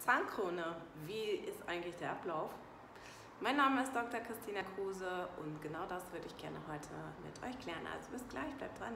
Zahnkrone, wie ist eigentlich der Ablauf? Mein Name ist Dr. Christina Kruse und genau das würde ich gerne heute mit euch klären. Also bis gleich, bleibt dran.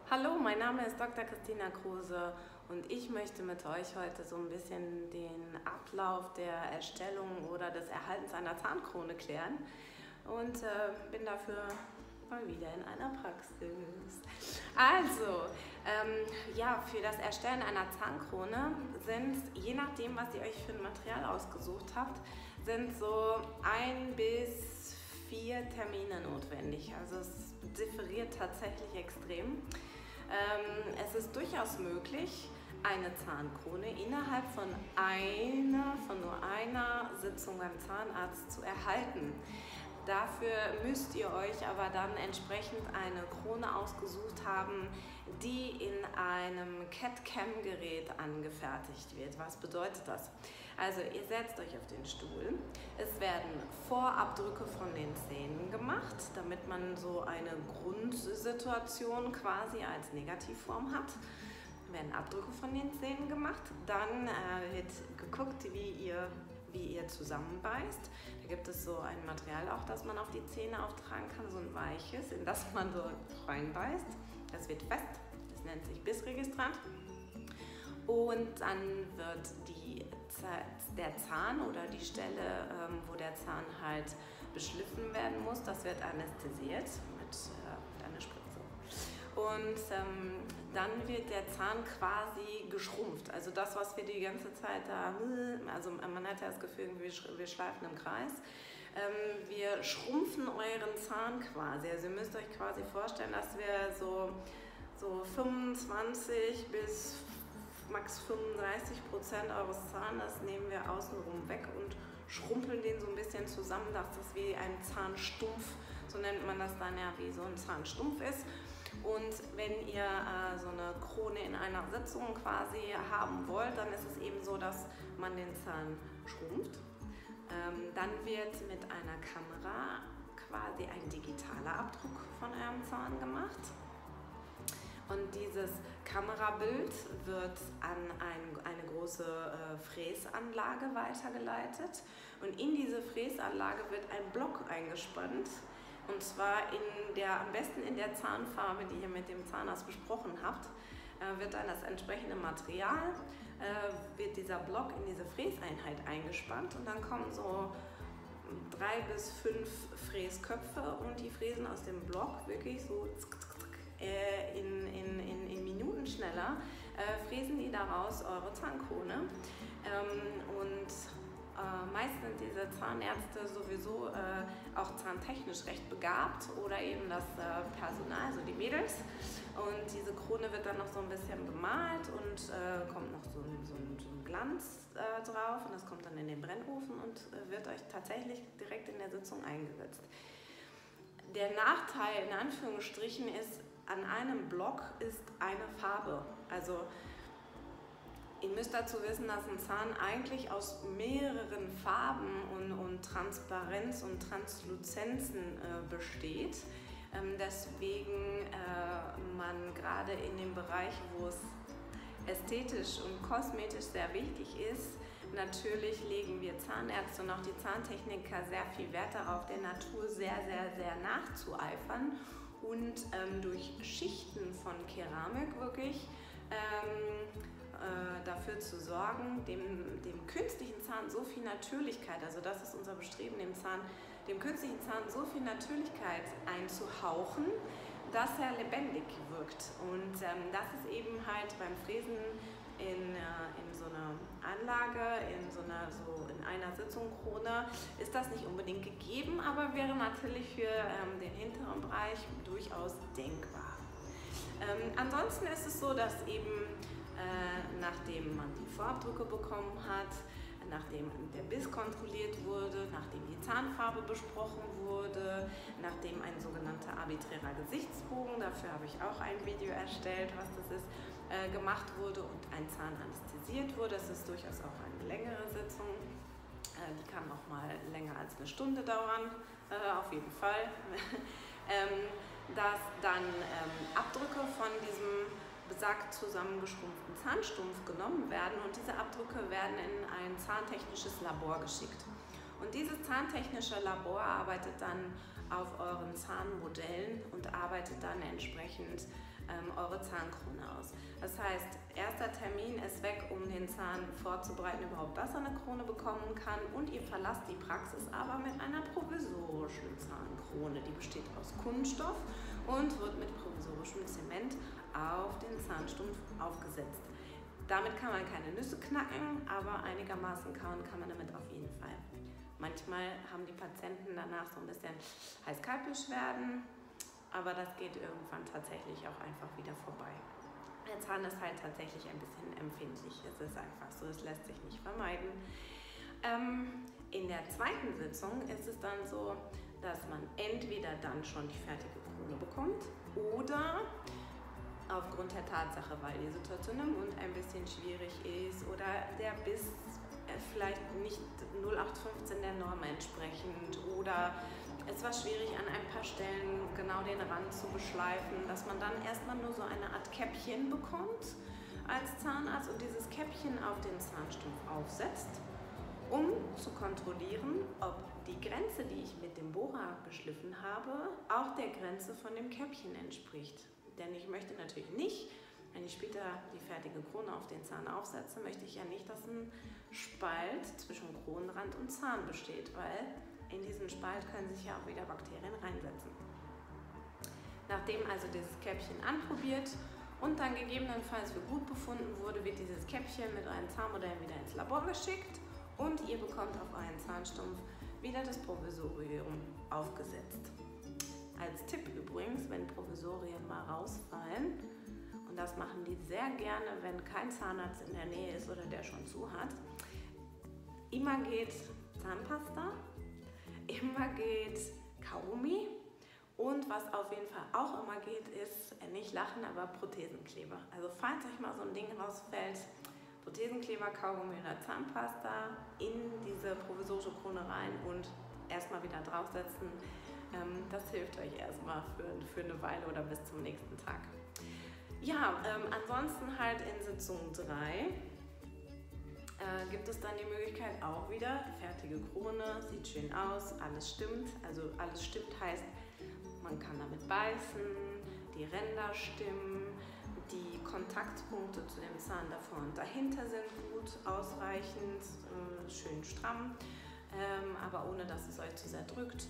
Hallo, mein Name ist Dr. Christina Kruse und ich möchte mit euch heute so ein bisschen den Ablauf der Erstellung oder des Erhaltens einer Zahnkrone klären und bin dafür mal wieder in einer Praxis. Also, ja, für das Erstellen einer Zahnkrone sind, je nachdem, was ihr euch für ein Material ausgesucht habt, sind so 1 bis 4 Termine notwendig. Also es differiert tatsächlich extrem. Es ist durchaus möglich, eine Zahnkrone innerhalb von nur einer Sitzung beim Zahnarzt zu erhalten. Dafür müsst ihr euch aber dann entsprechend eine Krone ausgesucht haben, die in einem CAD-CAM-Gerät angefertigt wird. Was bedeutet das? Also ihr setzt euch auf den Stuhl, es werden Vorabdrücke von den Zähnen gemacht, damit man so eine Grundsituation quasi als Negativform hat. Werden Abdrücke von den Zähnen gemacht, dann wird geguckt, wie ihr zusammenbeißt. Da gibt es so ein Material auch, das man auf die Zähne auftragen kann, so ein weiches, in das man so reinbeißt. Das wird fest, das nennt sich Bissregistrant. Und dann wird der Zahn oder die Stelle, wo der Zahn halt beschliffen werden muss, das wird anästhesiert mit einer Spritze. Und dann wird der Zahn quasi geschrumpft. Also das, was wir die ganze Zeit da, also man hat ja das Gefühl, wir schleifen im Kreis. Wir schrumpfen euren Zahn quasi. Also ihr müsst euch quasi vorstellen, dass wir so 25 bis max 35% eures Zahnes nehmen wir außenrum weg und schrumpeln den so ein bisschen zusammen, dass das wie ein Zahnstumpf, so nennt man das dann ja, wie so ein Zahnstumpf ist. Und wenn ihr so eine Krone in einer Sitzung quasi haben wollt, dann ist es eben so, dass man den Zahn schrumpft. Dann wird mit einer Kamera quasi ein digitaler Abdruck von eurem Zahn gemacht. Und dieses Kamerabild wird an eine große Fräsanlage weitergeleitet. Und in diese Fräsanlage wird ein Block eingespannt. Und zwar am besten in der Zahnfarbe, die ihr mit dem Zahnarzt besprochen habt, wird dann das entsprechende Material, wird dieser Block in diese Fräseinheit eingespannt und dann kommen so 3 bis 5 Fräsköpfe und die fräsen aus dem Block wirklich so in Minuten schneller, fräsen die daraus eure Zahnkrone. Meist sind diese Zahnärzte sowieso auch zahntechnisch recht begabt oder eben das Personal, also die Mädels. Und diese Krone wird dann noch so ein bisschen bemalt und kommt noch so ein Glanz drauf und das kommt dann in den Brennofen und wird euch tatsächlich direkt in der Sitzung eingesetzt. Der Nachteil in Anführungsstrichen ist, an einem Block ist eine Farbe. Also ihr müsst dazu wissen, dass ein Zahn eigentlich aus mehreren Farben und Transparenz und Transluzenzen besteht. Deswegen man gerade in dem Bereich, wo es ästhetisch und kosmetisch sehr wichtig ist, natürlich legen wir Zahnärzte und auch die Zahntechniker sehr viel Wert darauf, der Natur sehr, sehr, sehr nachzueifern und durch Schichten von Keramik wirklich dafür zu sorgen, dem künstlichen Zahn so viel Natürlichkeit, also das ist unser Bestreben, dem künstlichen Zahn so viel Natürlichkeit einzuhauchen, dass er lebendig wirkt. Und das ist eben halt beim Fräsen in so einer Anlage, in einer Sitzung Krone, ist das nicht unbedingt gegeben, aber wäre natürlich für den hinteren Bereich durchaus denkbar. Ansonsten ist es so, dass eben nachdem man die Vorabdrücke bekommen hat, nachdem der Biss kontrolliert wurde, nachdem die Zahnfarbe besprochen wurde, nachdem ein sogenannter arbiträrer Gesichtsbogen, dafür habe ich auch ein Video erstellt, was das ist, gemacht wurde und ein Zahn anästhesiert wurde. Das ist durchaus auch eine längere Sitzung. Die kann auch mal länger als eine Stunde dauern, auf jeden Fall. dass dann Abdrücke von diesem besagt zusammengeschrumpften Zahnstumpf genommen werden und diese Abdrücke werden in ein zahntechnisches Labor geschickt. Und dieses zahntechnische Labor arbeitet dann auf euren Zahnmodellen und arbeitet dann entsprechend eure Zahnkrone aus. Das heißt, erster Termin ist weg, um den Zahn vorzubereiten, überhaupt, dass er eine Krone bekommen kann, und ihr verlasst die Praxis aber mit einer provisorischen Zahnkrone. Die besteht aus Kunststoff und wird mit provisorischem Zement auf den Zahnstumpf aufgesetzt. Damit kann man keine Nüsse knacken, aber einigermaßen kauen kann man damit auf jeden Fall. Manchmal haben die Patienten danach so ein bisschen Hals-Kalt-Beschwerden, aber das geht irgendwann tatsächlich auch einfach wieder vorbei. Der Zahn ist halt tatsächlich ein bisschen empfindlich. Es ist einfach so, es lässt sich nicht vermeiden. In der zweiten Sitzung ist es dann so, dass man entweder dann schon die fertige Krone bekommt oder aufgrund der Tatsache, weil die Situation im Mund ein bisschen schwierig ist oder der Biss vielleicht nicht 0815 der Norm entsprechend oder es war schwierig an ein paar Stellen genau den Rand zu beschleifen, dass man dann erstmal nur so eine Art Käppchen bekommt als Zahnarzt und dieses Käppchen auf den Zahnstumpf aufsetzt, um zu kontrollieren, ob die Grenze, die ich mit dem Bohrer beschliffen habe, auch der Grenze von dem Käppchen entspricht. Denn ich möchte natürlich nicht, wenn ich später die fertige Krone auf den Zahn aufsetze, möchte ich ja nicht, dass ein Spalt zwischen Kronenrand und Zahn besteht, weil in diesen Spalt können sich ja auch wieder Bakterien reinsetzen. Nachdem also dieses Käppchen anprobiert und dann gegebenenfalls für gut befunden wurde, wird dieses Käppchen mit euren Zahnmodellen wieder ins Labor geschickt und ihr bekommt auf euren Zahnstumpf wieder das Provisorium aufgesetzt. Als Tipp übrigens, wenn Provisorien mal rausfallen, und das machen die sehr gerne, wenn kein Zahnarzt in der Nähe ist oder der schon zu hat, immer geht Zahnpasta, immer geht Kaugummi und was auf jeden Fall auch immer geht, ist, nicht lachen, aber Prothesenkleber. Also falls euch mal so ein Ding rausfällt, Prothesenkleber, Kaugummi oder Zahnpasta in diese provisorische Krone rein und erstmal wieder draufsetzen. Das hilft euch erstmal für eine Weile oder bis zum nächsten Tag. Ja, ansonsten halt in Sitzung 3 gibt es dann die Möglichkeit auch wieder, fertige Krone, sieht schön aus, alles stimmt. Also alles stimmt heißt, man kann damit beißen, die Ränder stimmen, die Kontaktpunkte zu dem Zahn davor und dahinter sind gut, ausreichend, schön stramm, aber ohne dass es euch zu sehr drückt.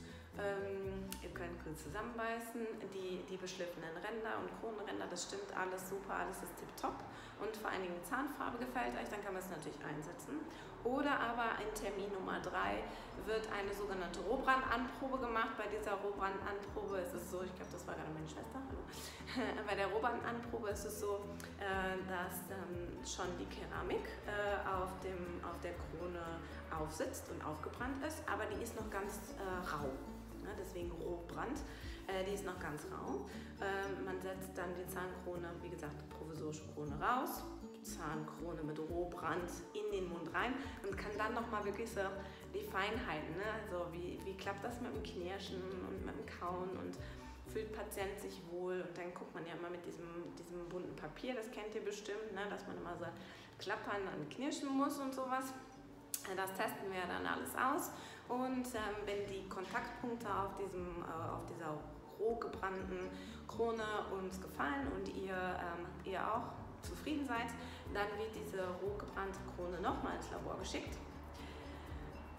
Ihr könnt gut zusammenbeißen, die beschliffenen Ränder und Kronenränder, das stimmt alles super, alles ist tipptopp und vor allen Dingen die Zahnfarbe gefällt euch, dann kann man es natürlich einsetzen. Oder aber in Termin Nummer 3 wird eine sogenannte Rohbrand-Anprobe gemacht. Bei dieser Rohbrand-Anprobe ist es so, ich glaube, das war gerade meine Schwester, hallo. Bei der Rohbrand-Anprobe ist es so, dass schon die Keramik auf der Krone aufsitzt und aufgebrannt ist, aber die ist noch ganz rau. Deswegen Rohbrand, die ist noch ganz rau. Man setzt dann die Zahnkrone, wie gesagt, provisorische Krone raus, Zahnkrone mit Rohbrand in den Mund rein und kann dann nochmal wirklich so die Feinheiten, ne? Also wie klappt das mit dem Knirschen und mit dem Kauen und fühlt Patient sich wohl und dann guckt man ja immer mit diesem bunten Papier, das kennt ihr bestimmt, ne? Dass man immer so klappern und knirschen muss und sowas. Das testen wir dann alles aus. Und wenn die Kontaktpunkte auf dieser roh gebrannten Krone uns gefallen und ihr auch zufrieden seid, dann wird diese roh gebrannte Krone nochmal ins Labor geschickt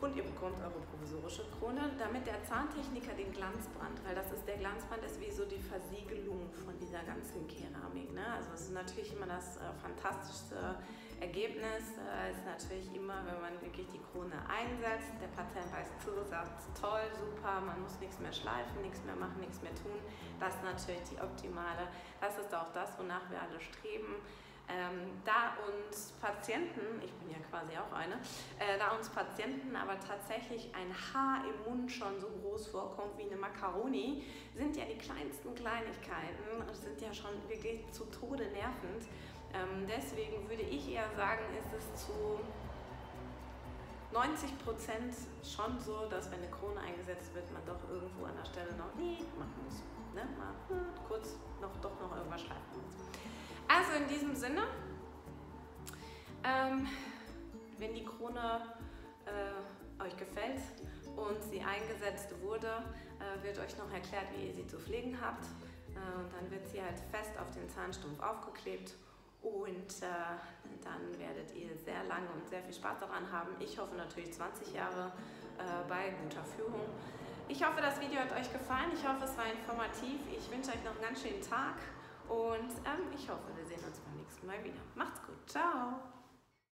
und ihr bekommt eure provisorische Krone, damit der Zahntechniker den Glanzbrand, weil der Glanzbrand ist wie so die Versiegelung von dieser ganzen Keramik. Ne? Also es ist natürlich immer das fantastischste Ergebnis, ist natürlich immer, wenn man wirklich die Krone einsetzt, der Patient beißt zu, sagt toll, super, man muss nichts mehr schleifen, nichts mehr machen, nichts mehr tun. Das ist natürlich die optimale, das ist auch das, wonach wir alle streben. Da uns Patienten, ich bin ja quasi auch eine, da uns Patienten aber tatsächlich ein Haar im Mund schon so groß vorkommt wie eine Macaroni, sind ja die kleinsten Kleinigkeiten, sind ja schon wirklich zu Tode nervend. Deswegen würde ich eher sagen, ist es zu 90% schon so, dass wenn eine Krone eingesetzt wird, man doch irgendwo an der Stelle noch nie machen muss. ne, mal kurz doch noch irgendwas schreiben muss. Also in diesem Sinne, wenn die Krone euch gefällt und sie eingesetzt wurde, wird euch noch erklärt, wie ihr sie zu pflegen habt. Und dann wird sie halt fest auf den Zahnstumpf aufgeklebt und dann werdet ihr sehr lange und sehr viel Spaß daran haben. Ich hoffe natürlich 20 Jahre bei guter Führung. Ich hoffe, das Video hat euch gefallen. Ich hoffe, es war informativ. Ich wünsche euch noch einen ganz schönen Tag und ich hoffe, wir sehen uns beim nächsten Mal wieder. Macht's gut. Ciao!